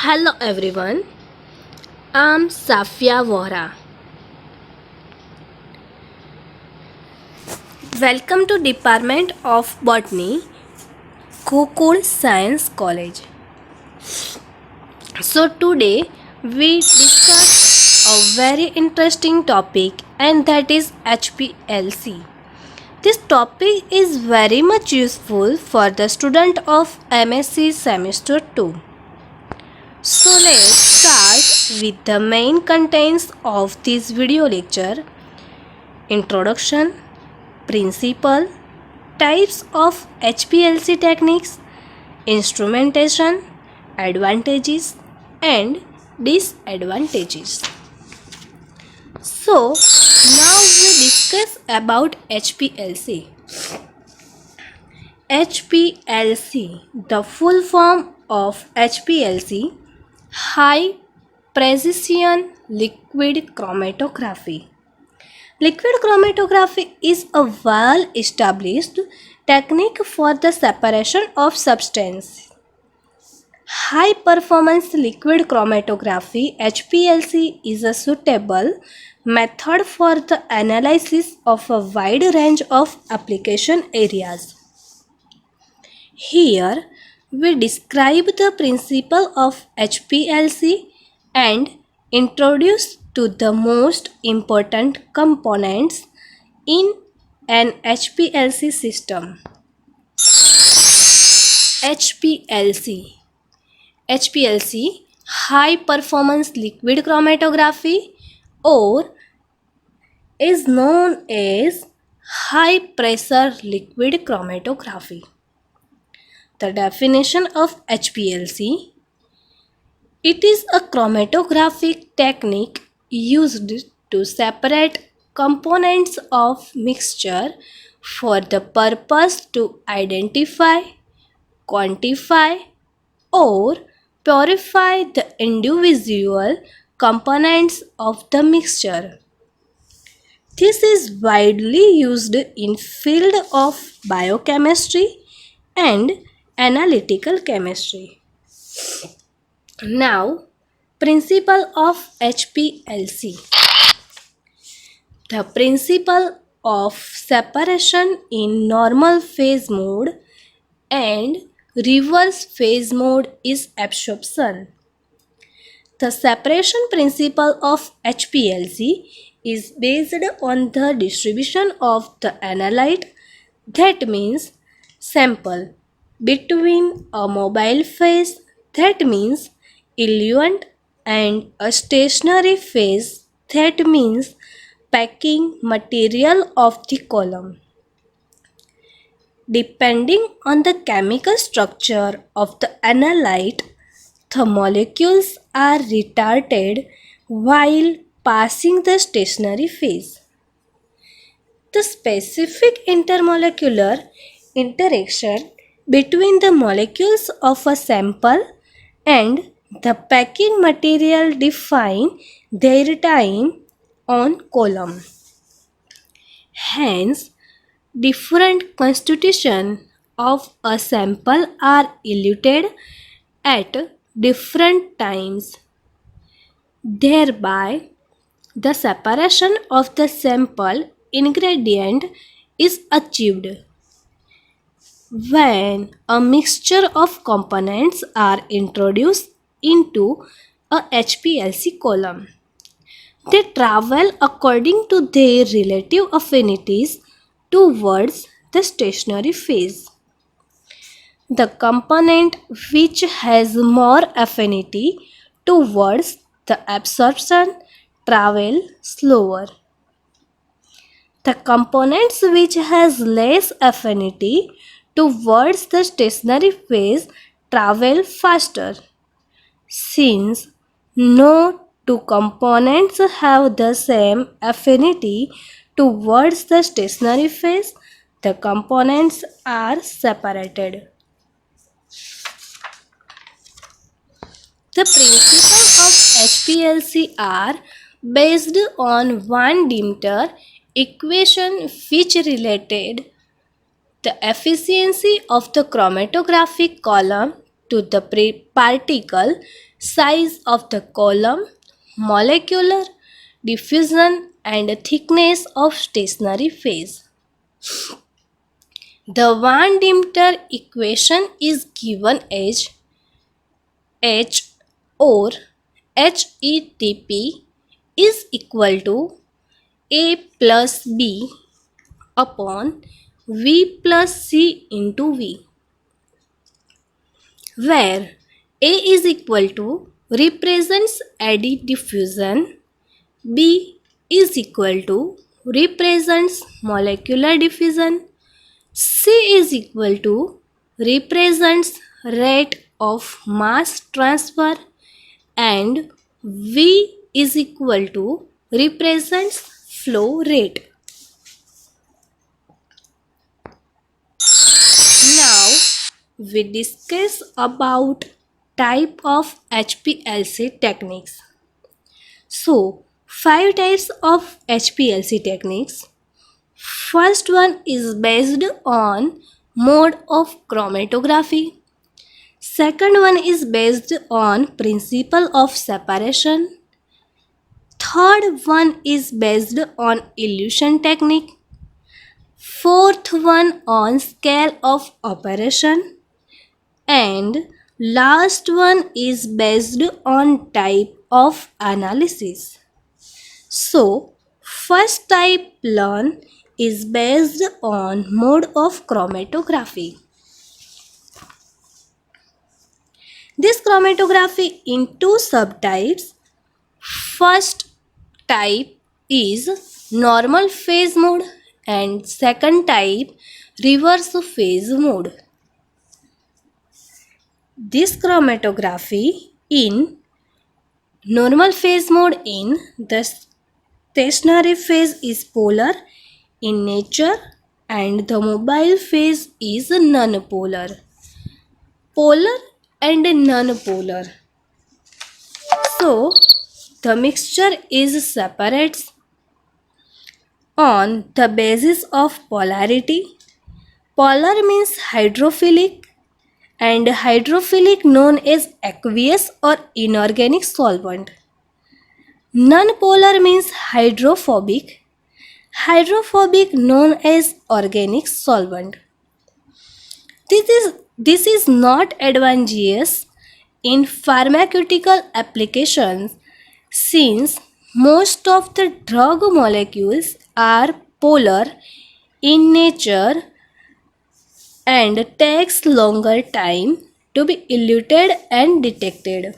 Hello everyone, I'm Safia Vora. Welcome to Department of Botany, Gokul Science College. So today we discuss a very interesting topic, and that is HPLC. This topic is very much useful for the student of MSc semester 2. So let's start with the main contents of this video lecture. Introduction, principle, types of HPLC techniques, instrumentation, advantages and disadvantages. So now we discuss about HPLC. HPLC, the full form of HPLC, high precision liquid chromatography. Liquid chromatography is a well established technique for the separation of substance. High performance liquid chromatography HPLC is a suitable method for the analysis of a wide range of application areas. Here we describe the principle of HPLC and introduce to the most important components in an HPLC system. HPLC, high performance liquid chromatography, or is known as high pressure liquid chromatography. The definition of HPLC: it is a chromatographic technique used to separate components of mixture for the purpose to identify, quantify, or purify the individual components of the mixture. This is widely used in field of biochemistry and analytical chemistry. Now, principle of HPLC. The principle of separation in normal phase mode and reverse phase mode is absorption. The separation principle of HPLC is based on the distribution of the analyte, that means sample, between a mobile phase, that means eluent, and a stationary phase, that means packing material of the column. Depending on the chemical structure of the analyte, the molecules are retarded while passing the stationary phase. The specific intermolecular interaction between the molecules of a sample and the packing material define their time on column. Hence, different constitution of a sample are eluted at different times. Thereby, the separation of the sample ingredient is achieved. When a mixture of components are introduced into a HPLC column, they travel according to their relative affinities towards the stationary phase. The component which has more affinity towards the absorption travel slower. The components which has less affinity towards the stationary phase travel faster. Since no two components have the same affinity towards the stationary phase, the components are separated. The principles of HPLC are based on one Demeter equation which related the efficiency of the chromatographic column to the particle size of the column, molecular diffusion and thickness of stationary phase. The van Demeter equation is given as H or HETP is equal to A plus B upon V plus C into V, where A is equal to represents eddy diffusion, B is equal to represents molecular diffusion, C is equal to represents rate of mass transfer, and V is equal to represents flow rate. Now we discuss about type of HPLC techniques. So, 5 types of HPLC techniques. First one is based on mode of chromatography. Second one is based on principle of separation. Third one is based on elution technique. Fourth one on scale of operation. And last one is based on type of analysis. So, first type learn is based on mode of chromatography. This chromatography in two subtypes. First type is normal phase mode and second type reverse phase mode. This chromatography in normal phase mode in the stationary phase is polar in nature and the mobile phase is non-polar. Polar and non-polar. So, the mixture is separates on the basis of polarity. Polar means hydrophilic and hydrophilic known as aqueous or inorganic solvent. Non-polar means hydrophobic. Hydrophobic known as organic solvent. This is not advantageous in pharmaceutical applications since most of the drug molecules are polar in nature and takes longer time to be eluted and detected.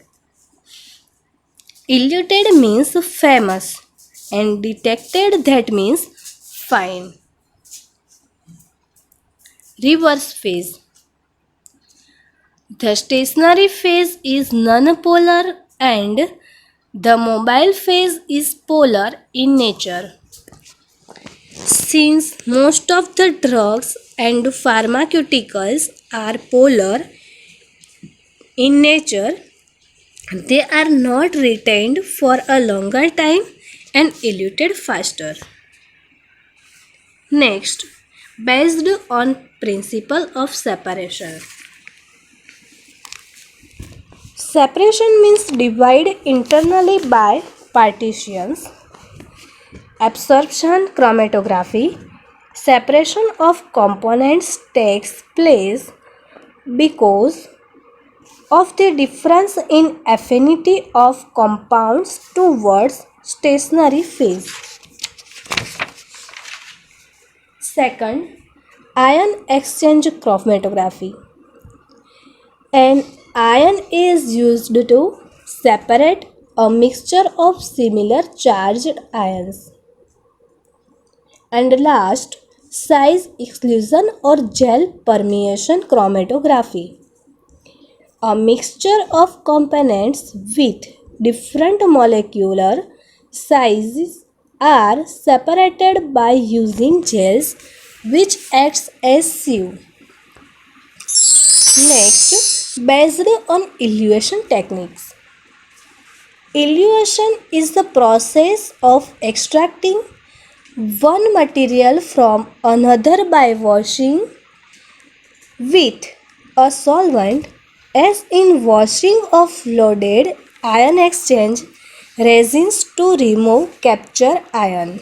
Eluted means famous and detected that means fine. Reverse phase. The stationary phase is non-polar and the mobile phase is polar in nature. Since most of the drugs and pharmaceuticals are polar in nature, they are not retained for a longer time and eluted faster. Next, based on principle of separation. Separation means divide internally by partitions. Absorption chromatography. Separation of components takes place because of the difference in affinity of compounds towards stationary phase. Second, ion exchange chromatography. An ion is used to separate a mixture of similar charged ions. And last, size exclusion or gel permeation chromatography. A mixture of components with different molecular sizes are separated by using gels which acts as sieve. Next, based on elution techniques. Elution is the process of extracting one material from another by washing with a solvent as in washing of loaded ion exchange resins to remove capture ion.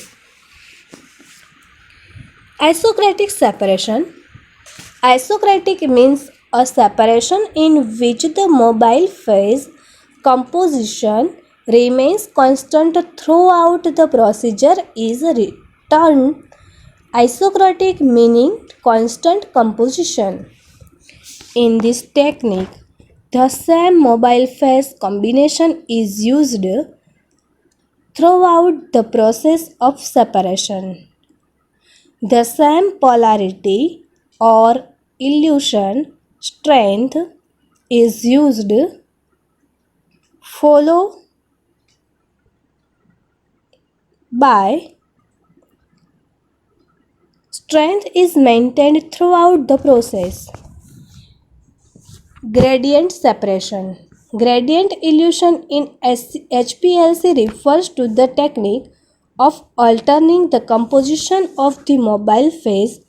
Isocratic separation. Isocratic means a separation in which the mobile phase composition remains constant throughout the procedure is termed isocratic, meaning constant composition. In this technique, the same mobile phase combination is used throughout the process of separation. The same polarity or illusion strength is used followed by strength is maintained throughout the process. Gradient separation. Gradient illusion in HPLC refers to the technique of altering the composition of the mobile phase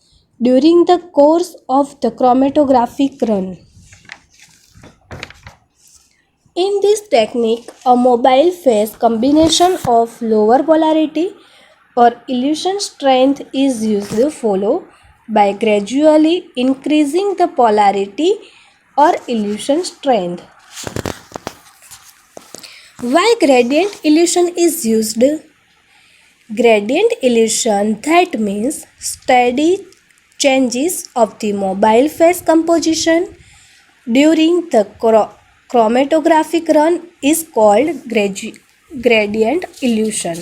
during the course of the chromatographic run. In this technique, a mobile phase combination of lower polarity or illusion strength is used followed by gradually increasing the polarity or illusion strength. Why gradient illusion is used? Gradient illusion, that means steady changes of the mobile phase composition during the chromatographic run is called gradient illusion.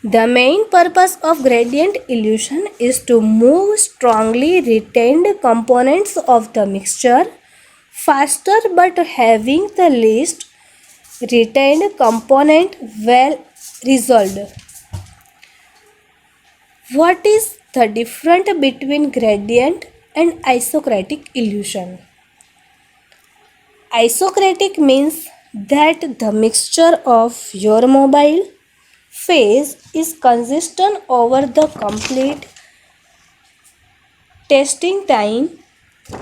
The main purpose of gradient illusion is to move strongly retained components of the mixture faster but having the least retained component well resolved. What is the difference between gradient and isocratic illusion? Isocratic means that the mixture of your mobile phase is consistent over the complete testing time.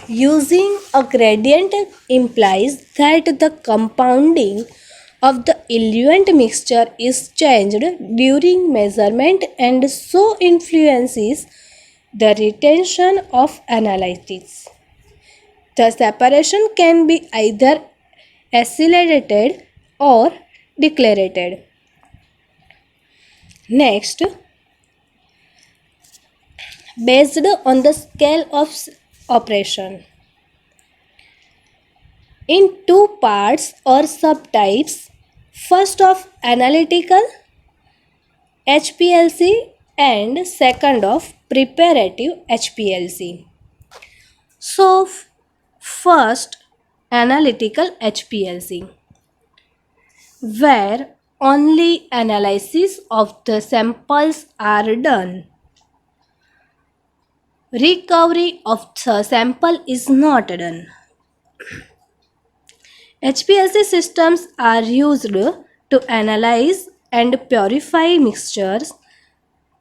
Using a gradient implies that the compounding of the eluent mixture is changed during measurement and so influences the retention of analysis. The separation can be either accelerated or decelerated. Next, based on the scale of operation. In two parts or subtypes, first of analytical HPLC and second of preparative HPLC. So, first analytical HPLC, where only analysis of the samples are done. Recovery of the sample is not done. HPLC systems are used to analyze and purify mixtures.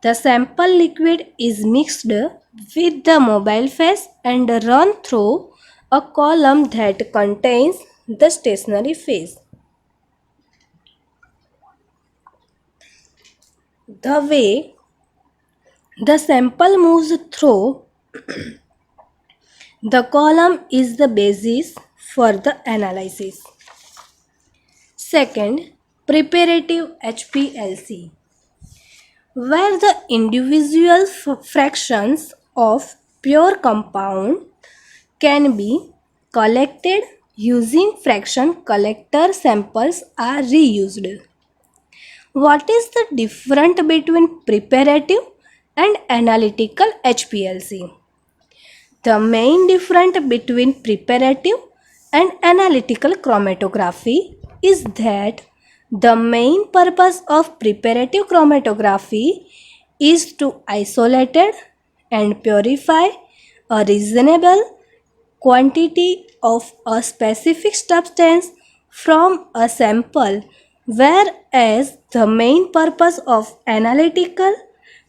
The sample liquid is mixed with the mobile phase and run through a column that contains the stationary phase. The way the sample moves through the column is the basis for the analysis. Second, preparative HPLC, where the individual fractions of pure compound can be collected using fraction collector samples are reused. What is the difference between preparative and analytical HPLC? The main difference between preparative and analytical chromatography is that the main purpose of preparative chromatography is to isolate and purify a reasonable quantity of a specific substance from a sample, whereas the main purpose of analytical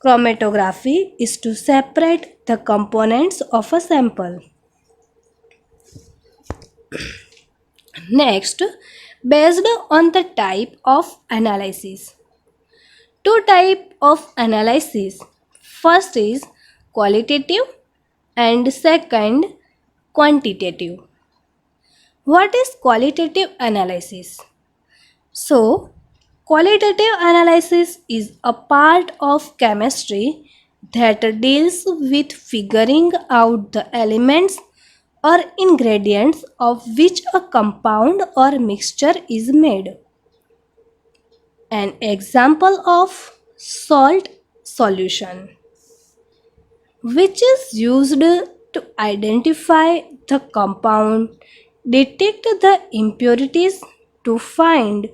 chromatography is to separate the components of a sample. Next, based on the type of analysis. Two type of analysis. First is qualitative and second quantitative. What is qualitative analysis? So, qualitative analysis is a part of chemistry that deals with figuring out the elements or ingredients of which a compound or mixture is made. An example of salt solution, which is used to identify the compound, detect the impurities, to find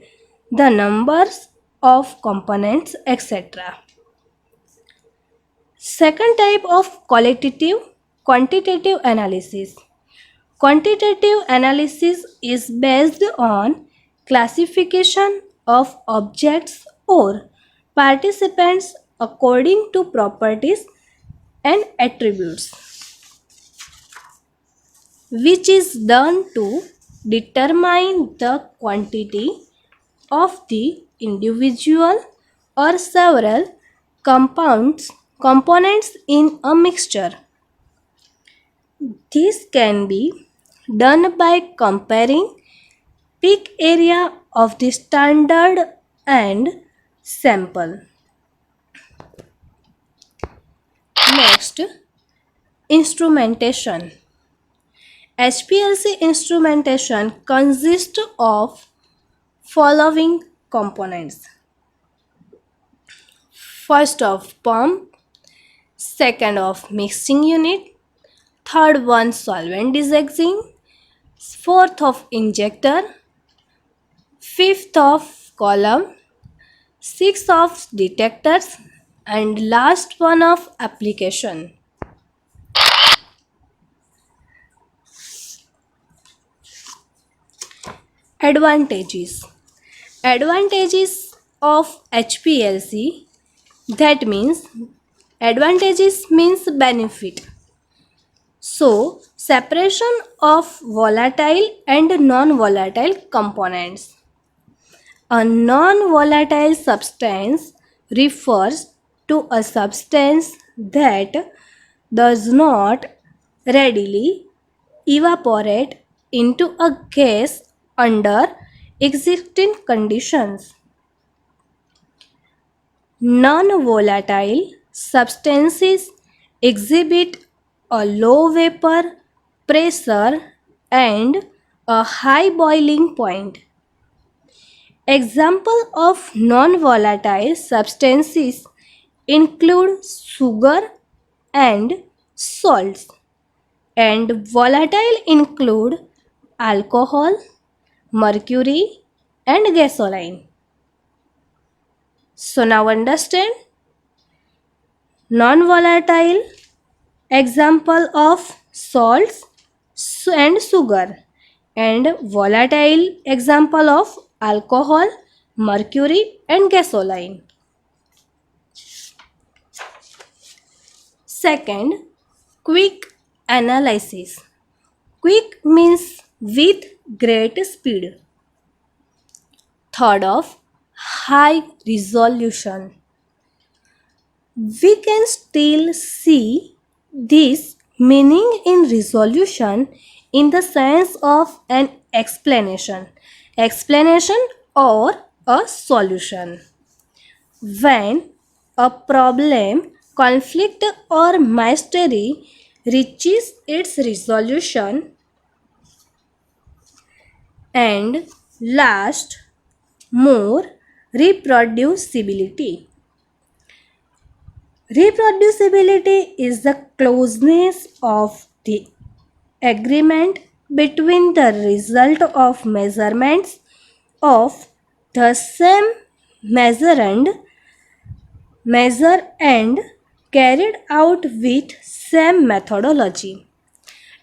the numbers of components, etc. Second type of quantitative analysis. Quantitative analysis is based on classification of objects or participants according to properties and attributes, which is done to determine the quantity of the individual or several components in a mixture. This can be done by comparing peak area of the standard and sample. Next, instrumentation. HPLC instrumentation consists of following components. First of pump, second of mixing unit, third one solvent dissecting, fourth of injector, fifth of column, sixth of detectors, and last one of application. Advantages. Advantages of HPLC, that means advantages means benefit. So, separation of volatile and non-volatile components. A non-volatile substance refers to a substance that does not readily evaporate into a gas under existing conditions. Non-volatile substances exhibit a low vapor pressure and a high boiling point. Example of non-volatile substances include sugar and salts, and volatile include alcohol, mercury, and gasoline. So now understand, non-volatile example of salts and sugar, and volatile example of alcohol, mercury, and gasoline. Second, quick analysis. Quick means with great speed. Third of high resolution. We can still see this meaning in resolution in the sense of an explanation or a solution. When a problem, conflict, or mystery reaches its resolution. And last, more reproducibility. Reproducibility is the closeness of the agreement between the result of measurements of the same measure and carried out with same methodology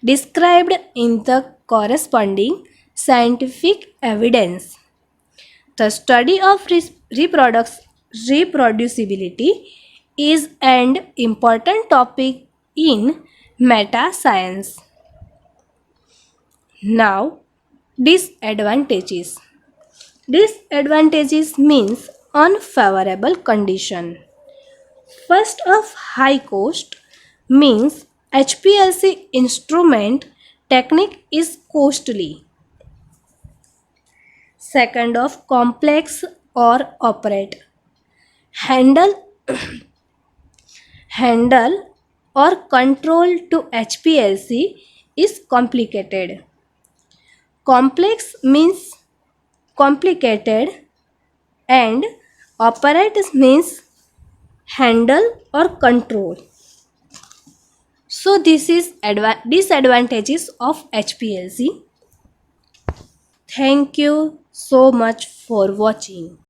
described in the corresponding scientific evidence. The study of reproducibility is an important topic in meta science. Now, Disadvantages. Disadvantages means unfavorable condition. First of high cost means HPLC instrument technique is costly. Second of complex or operate. Handle handle or control to HPLC is complicated. Complex means complicated and operate means handle or control. So this is disadvantages of HPLC. Thank you so much for watching.